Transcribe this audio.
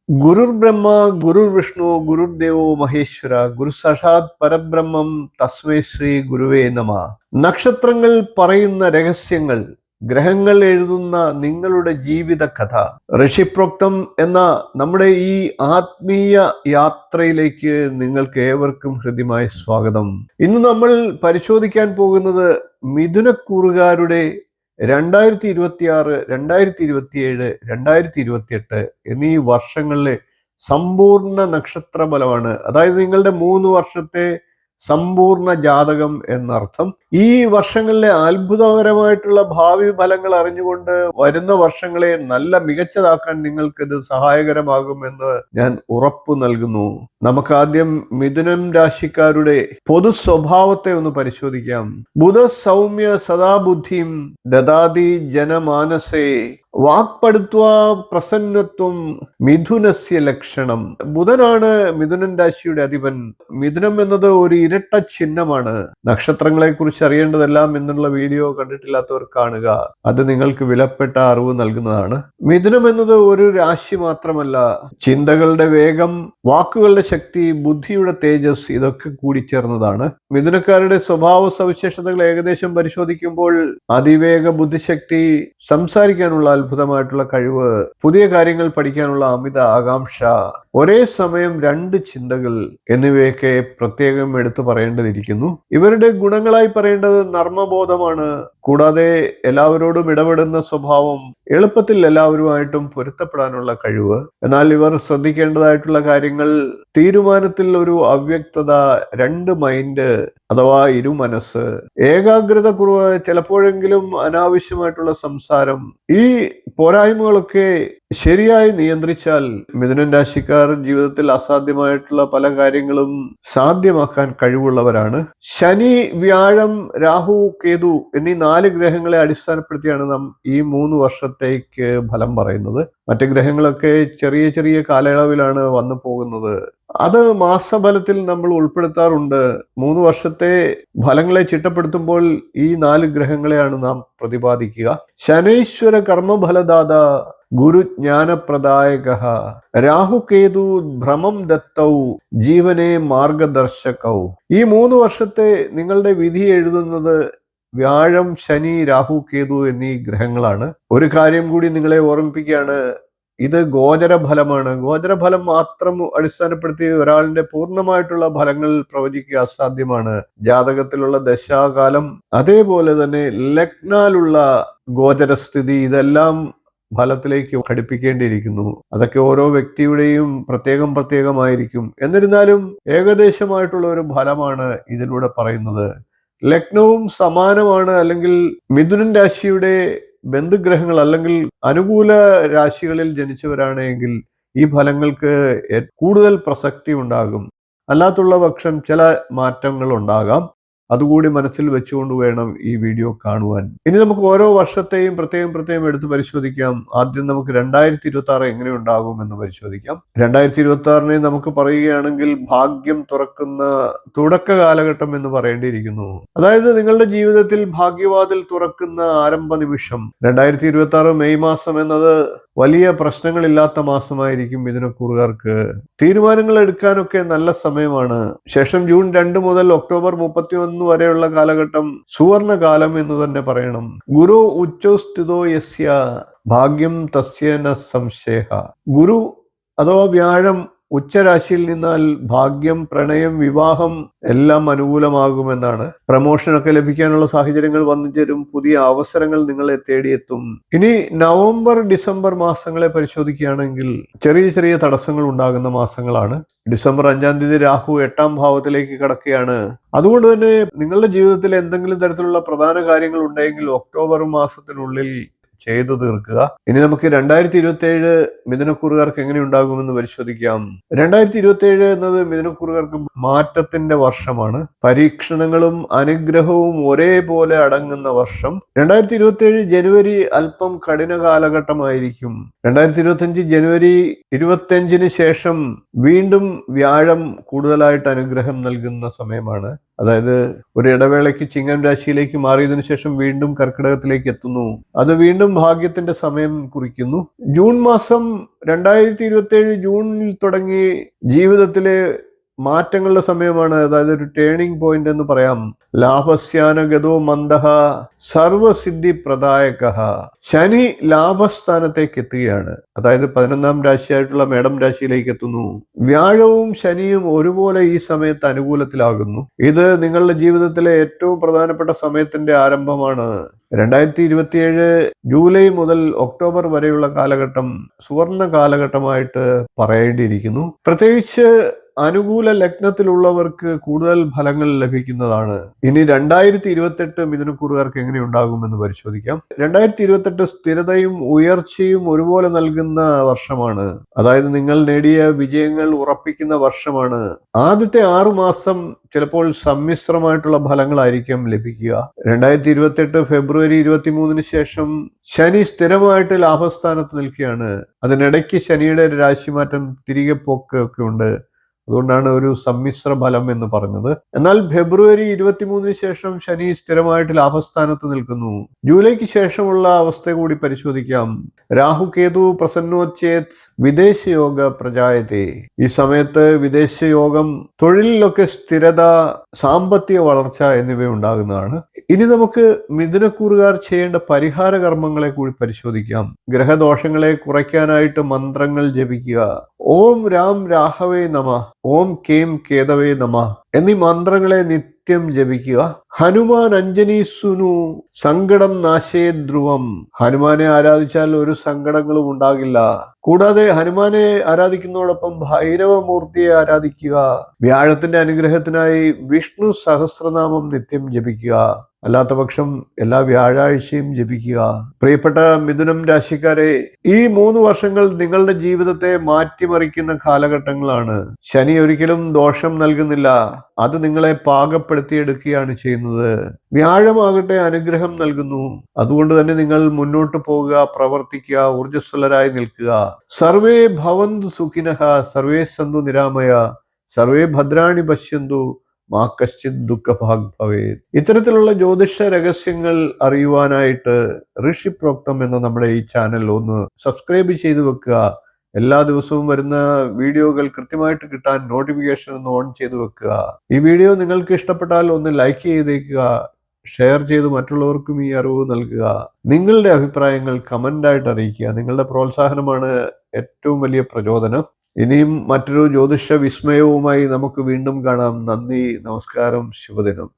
ഗുരുർ ബ്രഹ്മ ഗുരുർ വിഷ്ണു ഗുരുർ ദേവോ മഹേശ്വര ഗുരു സാക്ഷാത് പരബ്രഹ്മം തസ്മൈ ശ്രീ ഗുരുവേ നമ. നക്ഷത്രങ്ങൾ പറയുന്ന രഹസ്യങ്ങൾ, ഗ്രഹങ്ങൾ എഴുതുന്ന നിങ്ങളുടെ ജീവിത കഥ. ഋഷിപ്രോക്തം എന്ന നമ്മുടെ ഈ ആത്മീയ യാത്രയിലേക്ക് നിങ്ങൾക്ക് ഏവർക്കും ഹൃദ്യമായ സ്വാഗതം. ഇന്ന് നമ്മൾ പരിശോധിക്കാൻ പോകുന്നത് മിഥുനക്കൂറുകാരുടെ 2026, 2027, 2028 എന്നീ വർഷങ്ങളിലെ സമ്പൂർണ്ണ നക്ഷത്ര ബലമാണ്. അതായത് നിങ്ങളുടെ 3 വർഷത്തെ സമ്പൂർണ്ണ ജാതകം എന്നർത്ഥം. ഈ വർഷങ്ങളിലെ അത്ഭുതകരമായിട്ടുള്ള ഭാവി ഫലങ്ങൾ അറിഞ്ഞുകൊണ്ട് വരുന്ന വർഷങ്ങളെ നല്ല മികച്ചതാക്കാൻ നിങ്ങൾക്കിത് സഹായകരമാകുമെന്ന് ഞാൻ ഉറപ്പു നൽകുന്നു. നമുക്ക് ആദ്യം മിഥുനം രാശിക്കാരുടെ പൊതു സ്വഭാവത്തെ ഒന്ന് പരിശോധിക്കാം. ബുധ സൗമ്യ സദാബുദ്ധിം ദദാതി ജനമാനസേ വാക്പടുത്വ പ്രസന്നത്വം മിഥുനസ്യ ലക്ഷണം. ബുധനാണ് മിഥുനൻ രാശിയുടെ അധിപൻ. മിഥുനം എന്നത് ഒരു ഇരട്ട ചിഹ്നമാണ്. നക്ഷത്രങ്ങളെ കുറിച്ച് അറിയേണ്ടതെല്ലാം എന്നുള്ള വീഡിയോ കണ്ടിട്ടില്ലാത്തവർ കാണുക, അത് നിങ്ങൾക്ക് വിലപ്പെട്ട അറിവ് നൽകുന്നതാണ്. മിഥുനം എന്നത് ഒരു രാശി മാത്രമല്ല, ചിന്തകളുടെ വേഗം, വാക്കുകളുടെ ശക്തി, ബുദ്ധിയുടെ തേജസ് ഇതൊക്കെ കൂടിച്ചേർന്നതാണ്. മിഥുനക്കാരുടെ സ്വഭാവ സവിശേഷതകൾ ഏകദേശം പരിശോധിക്കുമ്പോൾ അതിവേഗ ബുദ്ധിശക്തി, സംസാരിക്കാനുള്ള അത്ഭുതമായിട്ടുള്ള കഴിവ്, പുതിയ കാര്യങ്ങൾ പഠിക്കാനുള്ള അമിത ആകാംക്ഷ, ഒരേ സമയം 2 ചിന്തകൾ എന്നിവയൊക്കെ പ്രത്യേകം എടുത്തു പറയേണ്ടതിരിക്കുന്നു. ഇവരുടെ ഗുണങ്ങളായി പറയേണ്ടത് നർമ്മബോധമാണ്. കൂടാതെ എല്ലാവരോടും ഇടപെടുന്ന സ്വഭാവം, എളുപ്പത്തിൽ എല്ലാവരുമായിട്ടും പൊരുത്തപ്പെടാനുള്ള കഴിവ്. എന്നാൽ ഇവർ ശ്രദ്ധിക്കേണ്ടതായിട്ടുള്ള കാര്യങ്ങൾ, തീരുമാനത്തിൽ ഒരു അവ്യക്തത, 2 മൈൻഡ് അഥവാ ഇരുമനസ്, ഏകാഗ്രത കുറവ്, ചിലപ്പോഴെങ്കിലും അനാവശ്യമായിട്ടുള്ള സംസാരം. ഈ പോരായ്മകളൊക്കെ ശരിയായി നിയന്ത്രിച്ചാൽ മിഥുനൻ രാശിക്കാർ ജീവിതത്തിൽ അസാധ്യമായിട്ടുള്ള പല കാര്യങ്ങളും സാധ്യമാക്കാൻ കഴിവുള്ളവരാണ്. ശനി, വ്യാഴം, രാഹു, കേതു എന്നീ 4 ഗ്രഹങ്ങളെ അടിസ്ഥാനപ്പെടുത്തിയാണ് നാം ഈ 3 വർഷത്തേക്ക് ഫലം പറയുന്നത്. മറ്റ് ഗ്രഹങ്ങളൊക്കെ ചെറിയ ചെറിയ കാലയളവിലാണ് വന്നു പോകുന്നത്. അത് മാസഫലത്തിൽ നമ്മൾ ഉൾപ്പെടുത്താറുണ്ട്. 3 വർഷത്തെ ഫലങ്ങളെ ചിട്ടപ്പെടുത്തുമ്പോൾ ഈ 4 ഗ്രഹങ്ങളെയാണ് നാം പ്രതിപാദിക്കുക. ശനൈശ്വര കർമ്മഫലദാത ഗുരു ജ്ഞാനപ്രദായക രാഹു കേതു ഭ്രമം ദത്തൗ ജീവനെ മാർഗദർശകൗ. ഈ 3 വർഷത്തെ നിങ്ങളുടെ വിധി എഴുതുന്നത് വ്യാഴം, ശനി, രാഹു, കേതു എന്നീ ഗ്രഹങ്ങളാണ്. ഒരു കാര്യം കൂടി നിങ്ങളെ ഓർമ്മിപ്പിക്കുകയാണ്, ഇത് ഗോചരഫലമാണ്. ഗോചരഫലം മാത്രം അടിസ്ഥാനപ്പെടുത്തി ഒരാളിന്റെ പൂർണ്ണമായിട്ടുള്ള ഫലങ്ങൾ പ്രവചിക്കുക അസാധ്യമാണ്. ജാതകത്തിലുള്ള ദശാകാലം, അതേപോലെ തന്നെ ലഗ്നാലുള്ള ഗോചരസ്ഥിതി, ഇതെല്ലാം ഫലത്തിലേക്ക് ഘടിപ്പിക്കേണ്ടിയിരിക്കുന്നു. അതൊക്കെ ഓരോ വ്യക്തിയുടെയും പ്രത്യേകമായിരിക്കും. എന്നിരുന്നാലും ഏകദേശമായിട്ടുള്ള ഒരു ഫലമാണ് ഇതിലൂടെ പറയുന്നത്. ലഗ്നവും സമാനമാണ്. അല്ലെങ്കിൽ മിഥുനൻ രാശിയുടെ ബന്ധുഗ്രഹങ്ങൾ അല്ലെങ്കിൽ അനുകൂല രാശികളിൽ ജനിച്ചവരാണെങ്കിൽ ഈ ഫലങ്ങൾക്ക് കൂടുതൽ പ്രസക്തി ഉണ്ടാകും. അല്ലാത്തുള്ള പക്ഷം ചില മാറ്റങ്ങൾ ഉണ്ടാകാം. അതുകൂടി മനസ്സിൽ വെച്ചുകൊണ്ട് വേണം ഈ വീഡിയോ കാണുവാൻ. ഇനി നമുക്ക് ഓരോ വർഷത്തെയും പ്രത്യേകം എടുത്ത് പരിശോധിക്കാം. ആദ്യം നമുക്ക് 2026 എങ്ങനെ ഉണ്ടാകും എന്ന് പരിശോധിക്കാം. 2026 നമുക്ക് പറയുകയാണെങ്കിൽ ഭാഗ്യം തുറക്കുന്ന തുടക്ക കാലഘട്ടം എന്ന് പറയേണ്ടിയിരിക്കുന്നു. അതായത് നിങ്ങളുടെ ജീവിതത്തിൽ ഭാഗ്യവാതിൽ തുറക്കുന്ന ആരംഭ നിമിഷം. 2026 മെയ് മാസം എന്നത് വലിയ പ്രശ്നങ്ങളില്ലാത്ത മാസമായിരിക്കും മിഥുനക്കൂറുകാർക്ക്. തീരുമാനങ്ങൾ എടുക്കാനൊക്കെ നല്ല സമയമാണ്. ശേഷം ജൂൺ 2 മുതൽ ഒക്ടോബർ 31 വരെയുള്ള കാലഘട്ടം സുവർണ കാലം എന്ന് തന്നെ പറയണം. ഗുരു ഉച്ചസ്ഥിതോ യസ്യ ഭാഗ്യം തസ്യ ന സംശയഃ. ഗുരു അഥവാ വ്യാഴം ഉച്ചരാശിയിൽ നിന്നാൽ ഭാഗ്യം, പ്രണയം, വിവാഹം എല്ലാം അനുകൂലമാകുമെന്നാണ്. പ്രമോഷനൊക്കെ ലഭിക്കാനുള്ള സാഹചര്യങ്ങൾ വന്നു ചേരും. പുതിയ അവസരങ്ങൾ നിങ്ങളെ തേടിയെത്തും. ഇനി നവംബർ, ഡിസംബർ മാസങ്ങളെ പരിശോധിക്കുകയാണെങ്കിൽ ചെറിയ തടസ്സങ്ങൾ ഉണ്ടാകുന്ന മാസങ്ങളാണ്. ഡിസംബർ 5-ാം തീയതി രാഹു 8-ാം ഭാവത്തിലേക്ക് കടക്കുകയാണ്. അതുകൊണ്ട് തന്നെ നിങ്ങളുടെ ജീവിതത്തിൽ എന്തെങ്കിലും തരത്തിലുള്ള പ്രധാന കാര്യങ്ങൾ ഉണ്ടെങ്കിൽ ഒക്ടോബർ മാസത്തിനുള്ളിൽ ചെയ്തു തീർക്കുക. ഇനി നമുക്ക് 2027 മിഥുനക്കൂറുകാർക്ക് എങ്ങനെ ഉണ്ടാകുമെന്ന് പരിശോധിക്കാം. 2027 എന്നത് മിഥുനക്കൂറുകാർക്ക് മാറ്റത്തിന്റെ വർഷമാണ്. പരീക്ഷണങ്ങളും അനുഗ്രഹവും ഒരേപോലെ അടങ്ങുന്ന വർഷം. 2027 ജനുവരി അല്പം കഠിന കാലഘട്ടമായിരിക്കും. 2025 ജനുവരി 25-ന് ശേഷം വീണ്ടും വ്യാഴം കൂടുതലായിട്ട് അനുഗ്രഹം നൽകുന്ന സമയമാണ്. അതായത് ഒരു ഇടവേളയ്ക്ക് ചിങ്ങം രാശിയിലേക്ക് മാറിയതിനു ശേഷം വീണ്ടും കർക്കിടകത്തിലേക്ക് എത്തുന്നു. അത് വീണ്ടും ഭാഗ്യത്തിന്റെ സമയം കുറിക്കുന്നു. ജൂൺ മാസം 2027 ജൂണിൽ തുടങ്ങി ജീവിതത്തിലെ മാറ്റങ്ങളുടെ സമയമാണ്. അതായത് ഒരു ടേണിംഗ് പോയിന്റ് എന്ന് പറയാം. ലാഭസ്യാനഗതോ മന്ദഹ സർവസിദ്ധി പ്രദായകഃ. ശനി ലാഭസ്ഥാനത്തേക്ക് എത്തുകയാണ്. അതായത് 11ാം രാശിയായിട്ടുള്ള മേടം രാശിയിലേക്ക് എത്തുന്നു. വ്യാഴവും ശനിയും ഒരുപോലെ ഈ സമയത്ത് അനുകൂലത്തിലാകുന്നു. ഇത് നിങ്ങളുടെ ജീവിതത്തിലെ ഏറ്റവും പ്രധാനപ്പെട്ട സമയത്തിന്റെ ആരംഭമാണ്. 2027 ജൂലൈ മുതൽ ഒക്ടോബർ വരെയുള്ള കാലഘട്ടം സുവർണ കാലഘട്ടമായിട്ട് പറയേണ്ടിയിരിക്കുന്നു. പ്രത്യേകിച്ച് അനുകൂല ലഗ്നത്തിലുള്ളവർക്ക് കൂടുതൽ ഫലങ്ങൾ ലഭിക്കുന്നതാണ്. ഇനി 2028 മിഥുനക്കൂറുകാർക്ക് എങ്ങനെ ഉണ്ടാകുമെന്ന് പരിശോധിക്കാം. 2028 സ്ഥിരതയും ഉയർച്ചയും ഒരുപോലെ നൽകുന്ന വർഷമാണ്. അതായത് നിങ്ങൾ നേടിയ വിജയങ്ങൾ ഉറപ്പിക്കുന്ന വർഷമാണ്. ആദ്യത്തെ 6 മാസം ചിലപ്പോൾ സമ്മിശ്രമായിട്ടുള്ള ഫലങ്ങളായിരിക്കും ലഭിക്കുക. 2028 ഫെബ്രുവരി 23 ശേഷം ശനി സ്ഥിരമായിട്ട് ലാഭസ്ഥാനത്ത് നിൽക്കുകയാണ്. അതിനിടയ്ക്ക് ശനിയുടെ രാശിമാറ്റം തിരികെ പോക്കൊക്കെ ഉണ്ട്. അതുകൊണ്ടാണ് ഒരു സമ്മിശ്ര ഫലം എന്ന് പറഞ്ഞത്. എന്നാൽ ഫെബ്രുവരി 23 ശേഷം ശനി സ്ഥിരമായിട്ട് ലാഭസ്ഥാനത്ത് നിൽക്കുന്നു. ജൂലൈക്ക് ശേഷമുള്ള അവസ്ഥ കൂടി പരിശോധിക്കാം. രാഹു കേതു പ്രസന്നോച്ചേത് വിദേശയോഗ പ്രജായത്തെ. ഈ സമയത്ത് വിദേശയോഗം, തൊഴിലിലൊക്കെ സ്ഥിരത, സാമ്പത്തിക വളർച്ച എന്നിവ ഉണ്ടാകുന്നതാണ്. ഇനി നമുക്ക് മിഥുനക്കൂറുകാർ ചെയ്യേണ്ട പരിഹാര കർമ്മങ്ങളെ കൂടി പരിശോധിക്കാം. ഗ്രഹദോഷങ്ങളെ കുറയ്ക്കാനായിട്ട് മന്ത്രങ്ങൾ ജപിക്കുക. ഓം രാം രാഹവേ നമ, ഓം കേം കേതവേ നമ എന്നീ മന്ത്രങ്ങളെ നിത്യം ജപിക്കുക. ഹനുമാൻ അഞ്ജനീസുനു സങ്കടം നാശേ ധ്രുവം. ഹനുമാനെ ആരാധിച്ചാൽ ഒരു സങ്കടങ്ങളും ഉണ്ടാകില്ല. കൂടാതെ ഹനുമാനെ ആരാധിക്കുന്നതോടൊപ്പം ഭൈരവമൂർത്തിയെ ആരാധിക്കുക. വ്യാഴത്തിന്റെ അനുഗ്രഹത്തിനായി വിഷ്ണു സഹസ്രനാമം നിത്യം ജപിക്കുക. അല്ലാത്ത പക്ഷം എല്ലാ വ്യാഴാഴ്ചയും ജപിക്കുക. പ്രിയപ്പെട്ട മിഥുനം രാശിക്കാരെ, ഈ 3 വർഷങ്ങൾ നിങ്ങളുടെ ജീവിതത്തെ മാറ്റിമറിക്കുന്ന കാലഘട്ടങ്ങളാണ്. ശനി ഒരിക്കലും ദോഷം നൽകുന്നില്ല, അത് നിങ്ങളെ പാകപ്പെടുത്തിയെടുക്കുകയാണ് ചെയ്യുന്നത്. വ്യാഴമാകട്ടെ അനുഗ്രഹം നൽകുന്നു. അതുകൊണ്ട് തന്നെ നിങ്ങൾ മുന്നോട്ട് പോവുക, പ്രവർത്തിക്കുക, ഊർജ്ജസ്വലരായി നിൽക്കുക. സർവേ ഭവന്തു സുഖിനഃ, സർവേ സന്തു നിരാമയ, സർവേ ഭദ്രാണി പശ്യന്തു, മാ കശ്ചിത് ദുഃഖഭാഗ് ഭവേത്. ഇത്തരത്തിലുള്ള ജ്യോതിഷ രഹസ്യങ്ങൾ അറിയുവാനായിട്ട് ഋഷിപ്രോക്തം എന്ന നമ്മുടെ ഈ ചാനൽ ഒന്ന് സബ്സ്ക്രൈബ് ചെയ്തു വെക്കുക. എല്ലാ ദിവസവും വരുന്ന വീഡിയോകൾ കൃത്യമായിട്ട് കിട്ടാൻ നോട്ടിഫിക്കേഷൻ ഒന്ന് ഓൺ ചെയ്തു വെക്കുക. ഈ വീഡിയോ നിങ്ങൾക്ക് ഇഷ്ടപ്പെട്ടാൽ ഒന്ന് ലൈക്ക് ചെയ്തേക്കുക, ഷെയർ ചെയ്ത് മറ്റുള്ളവർക്കും ഈ അറിവ് നൽകുക. നിങ്ങളുടെ അഭിപ്രായങ്ങൾ കമൻ്റായിട്ട് അറിയിക്കുക. നിങ്ങളുടെ പ്രോത്സാഹനമാണ് ഏറ്റവും വലിയ പ്രചോദനം. ഇനിയും മറ്റൊരു ജ്യോതിഷ വിസ്മയവുമായി നമുക്ക് വീണ്ടും കാണാം. നന്ദി, നമസ്കാരം, ശുഭദിനം.